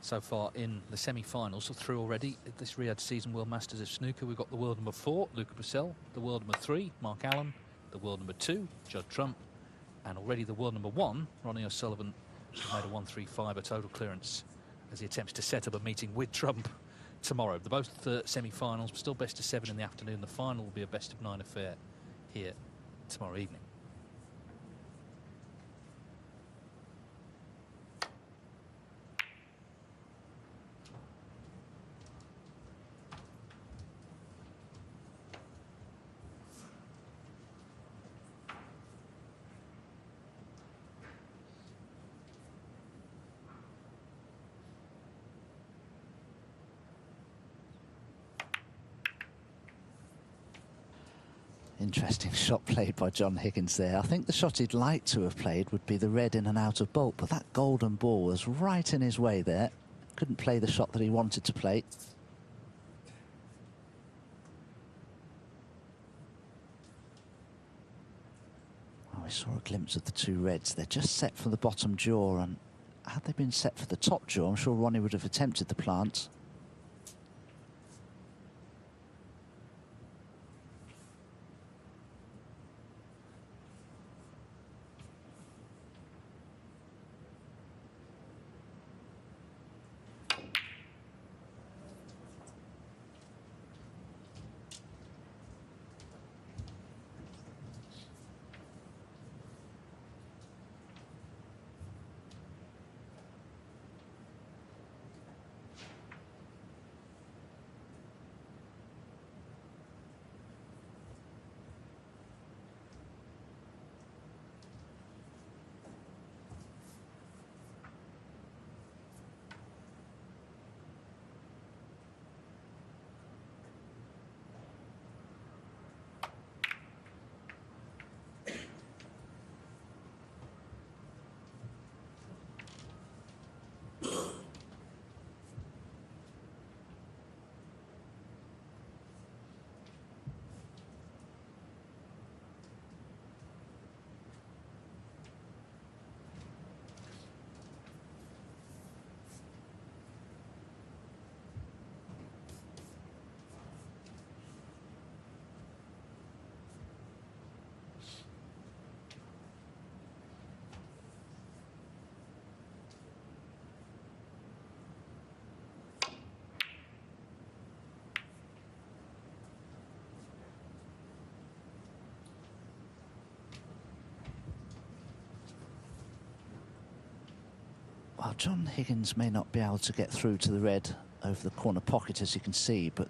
so far in the semi-finals. So through already this Riyadh Season World Masters of Snooker. We've got the world number 4, Luca Purcell, the world number 3, Mark Allen, the world number 2, Judd Trump, and already the world number 1, Ronnie O'Sullivan, has made a 135, a total clearance, as he attempts to set up a meeting with Trump tomorrow. They're both semi-finals, but still best of 7 in the afternoon. The final will be a best of 9 affair here tomorrow evening. Interesting shot played by John Higgins there. I think the shot he'd like to have played would be the red in and out of baulk, but that golden ball was right in his way there. Couldn't play the shot that he wanted to play. Oh, we saw a glimpse of the 2 reds. They're just set for the bottom jaw, and had they been set for the top jaw, I'm sure Ronnie would have attempted the plant. Well, John Higgins may not be able to get through to the red over the corner pocket, as you can see, but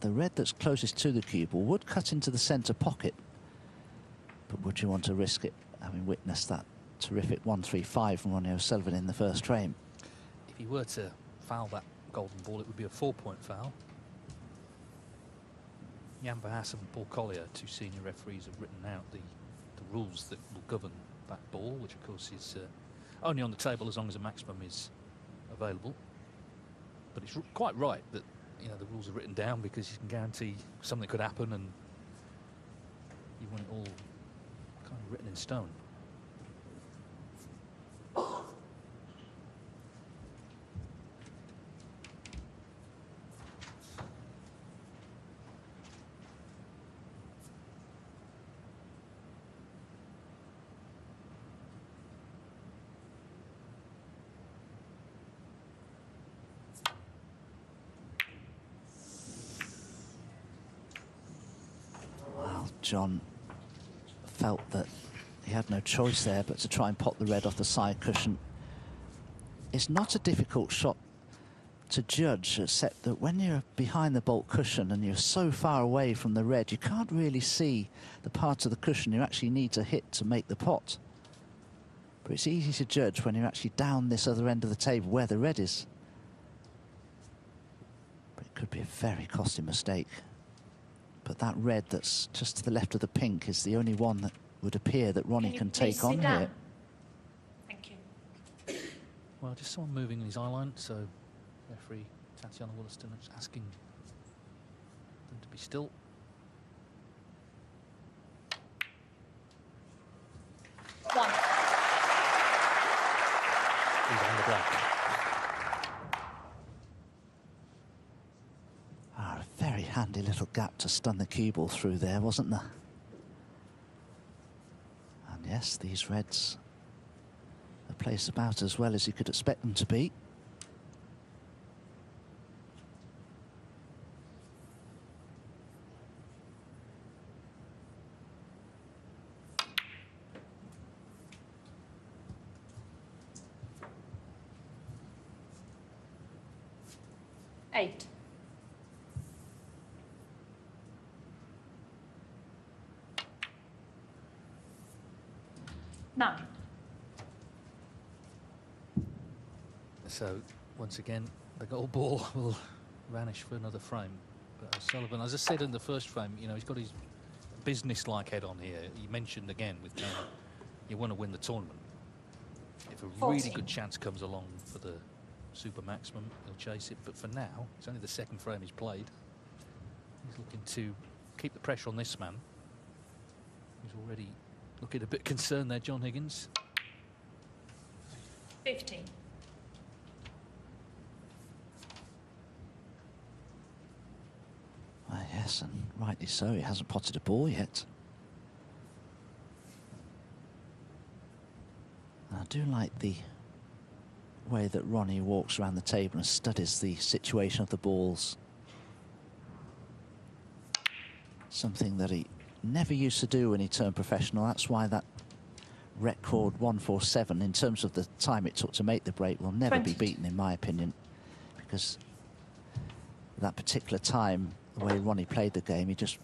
the red that's closest to the cue ball would cut into the centre pocket. But would you want to risk it, having witnessed that terrific 135 from Ronnie O'Sullivan in the first frame? If he were to foul that golden ball, it would be a 4-point foul. Jan Verhaas and Paul Collier, 2 senior referees, have written out the rules that will govern that ball, which of course is only on the table as long as a maximum is available. But it's quite right that, you know, the rules are written down because you can guarantee something could happen, and you want it all kind of written in stone. John felt that he had no choice there but to try and pop the red off the side cushion. It's not a difficult shot to judge, except that when you're behind the baulk cushion and you're so far away from the red, you can't really see the part of the cushion you actually need to hit to make the pot. But it's easy to judge when you're actually down this other end of the table where the red is. But it could be a very costly mistake. But that red that's just to the left of the pink is the only one that would appear that Ronnie can take on here. Thank you. Well, just someone moving in his eye line, so referee Tatiana Wollaston is asking them to be still. One. He's on the black. handy little gap to stun the cue ball through there, wasn't there? And yes, these reds are placed about as well as you could expect them to be. Eight. 9. So, once again, the gold ball will vanish for another frame. But O'Sullivan, as I said in the first frame, you know, he's got his business-like head on here. He mentioned again with Ken, you want to win the tournament. If a 14. really good chance comes along for the super maximum, he'll chase it. But for now, it's only the second frame he's played. He's looking to keep the pressure on this man. He's already looking a bit concerned there, John Higgins. 15. Yes, and rightly so. He hasn't potted a ball yet. I do like the way that Ronnie walks around the table and studies the situation of the balls. Something that he never used to do when he turned professional. That's why that record 147 in terms of the time it took to make the break will never 20. be beaten, in my opinion, because that particular time, the way Ronnie played the game, he just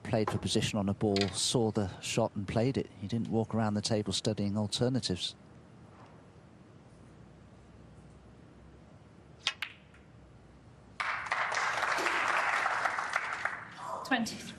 played for position on a ball, saw the shot and played it. He didn't walk around the table studying alternatives. $23.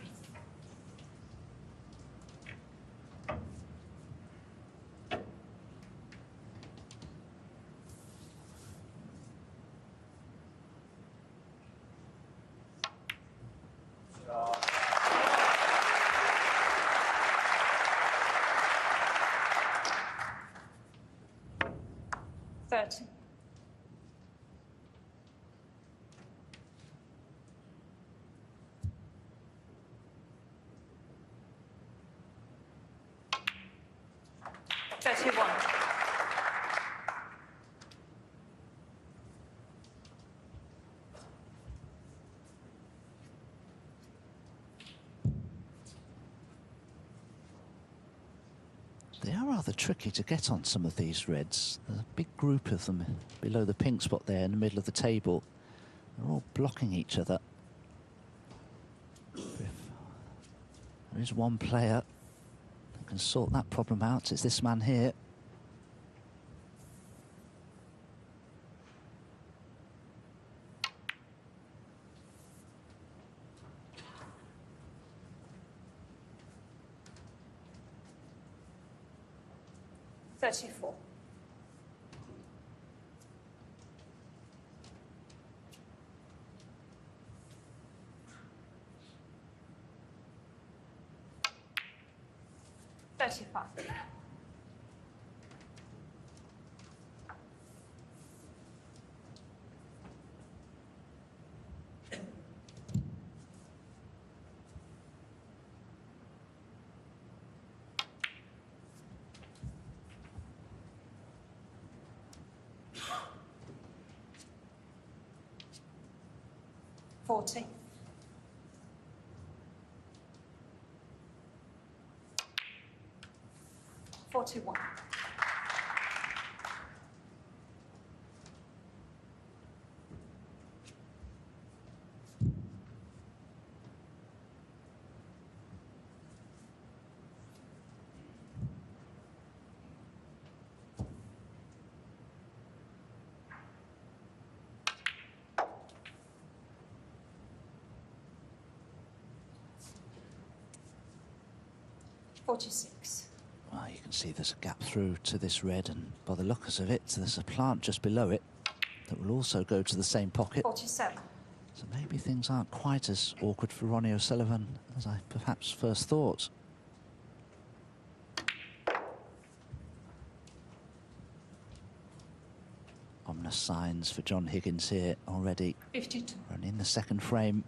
$30. $31. They are rather tricky to get on some of these reds. There's a big group of them below the pink spot there in the middle of the table. They're all blocking each other. If there is one player that can sort that problem out, it's this man here. $34. $35. $40. $41. $46. Well, you can see there's a gap through to this red, and by the looks of it, there's a plant just below it that will also go to the same pocket. 47. So maybe things aren't quite as awkward for Ronnie O'Sullivan as I perhaps first thought. Ominous signs for John Higgins here already. 52. And in the second frame,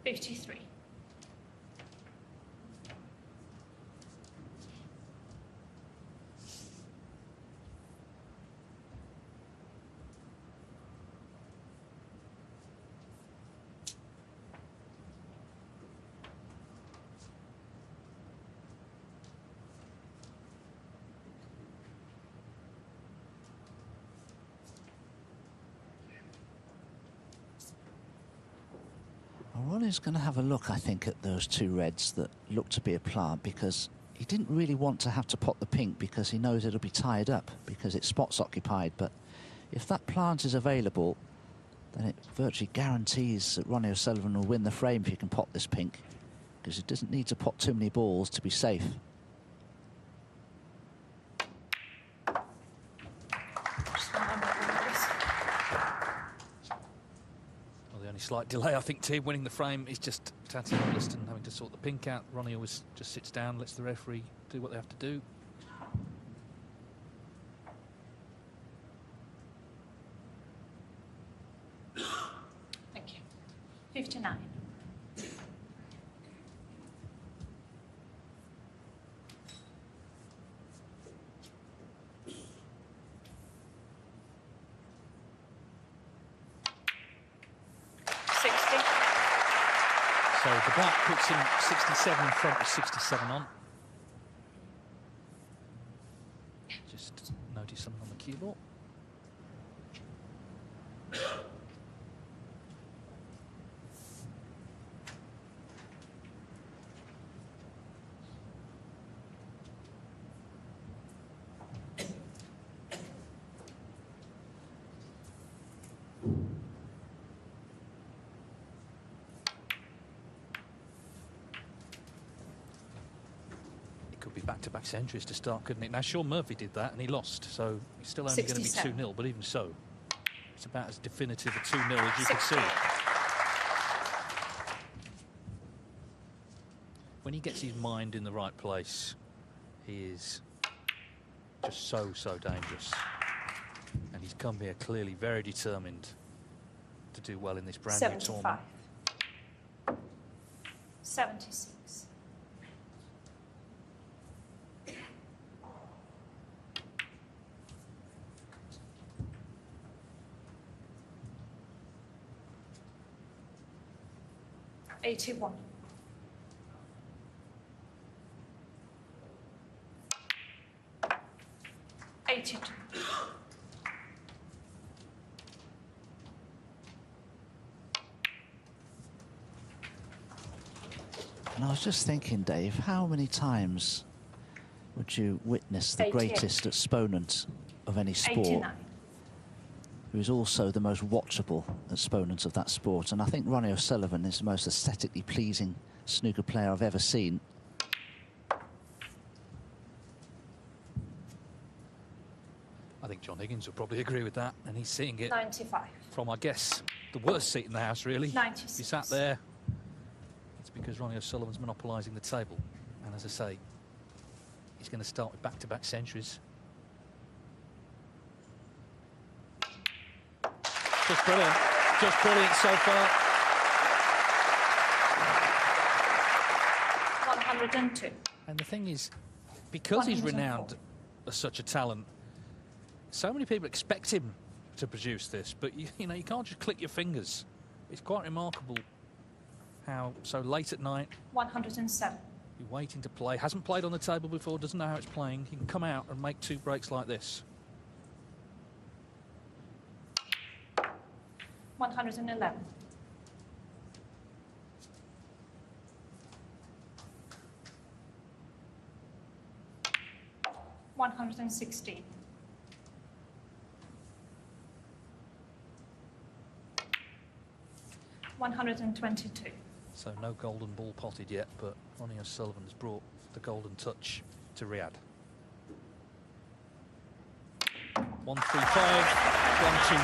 53. Ronnie's going to have a look, I think, at those two reds that look to be a plant, because he didn't really want to have to pot the pink because he knows it'll be tied up because it's spots occupied. But if that plant is available, then it virtually guarantees that Ronnie O'Sullivan will win the frame if he can pot this pink, because he doesn't need to pot too many balls to be safe. Slight delay, I think, team winning the frame is just Tati and Liston having to sort the pink out. Ronnie always just sits down, lets the referee do what they have to do. Thank you. 59. So the black puts him 67 in front with 67 on. Just notice something on the cue ball. Back-to-back centuries to start, couldn't it? Now, Sean Murphy did that and he lost, so he's still only going to be 2-0, but even so, it's about as definitive a 2-0 as you could see. When he gets his mind in the right place, he is just so dangerous. And he's come here clearly very determined to do well in this brand new tournament. 76. 81. 82. And I was just thinking, Dave, how many times would you witness the 88. greatest exponent of any sport, 89. who is also the most watchable exponent of that sport? And I think Ronnie O'Sullivan is the most aesthetically pleasing snooker player I've ever seen. I think John Higgins would probably agree with that, and he's seeing it 95. from, I guess, the worst seat in the house, really. 96. If he sat there, it's because Ronnie O'Sullivan's monopolising the table. And as I say, he's going to start with back-to-back centuries. Just brilliant so far. 102. And the thing is, because he's renowned as such a talent, so many people expect him to produce this, but you know, you can't just click your fingers. It's quite remarkable how so late at night, 107. you're waiting to play, hasn't played on the table before, doesn't know how it's playing, he can come out and make two breaks like this. 111. 116. 122. So no golden ball potted yet, but Ronnie O'Sullivan has brought the golden touch to Riyadh. 135, 1-2.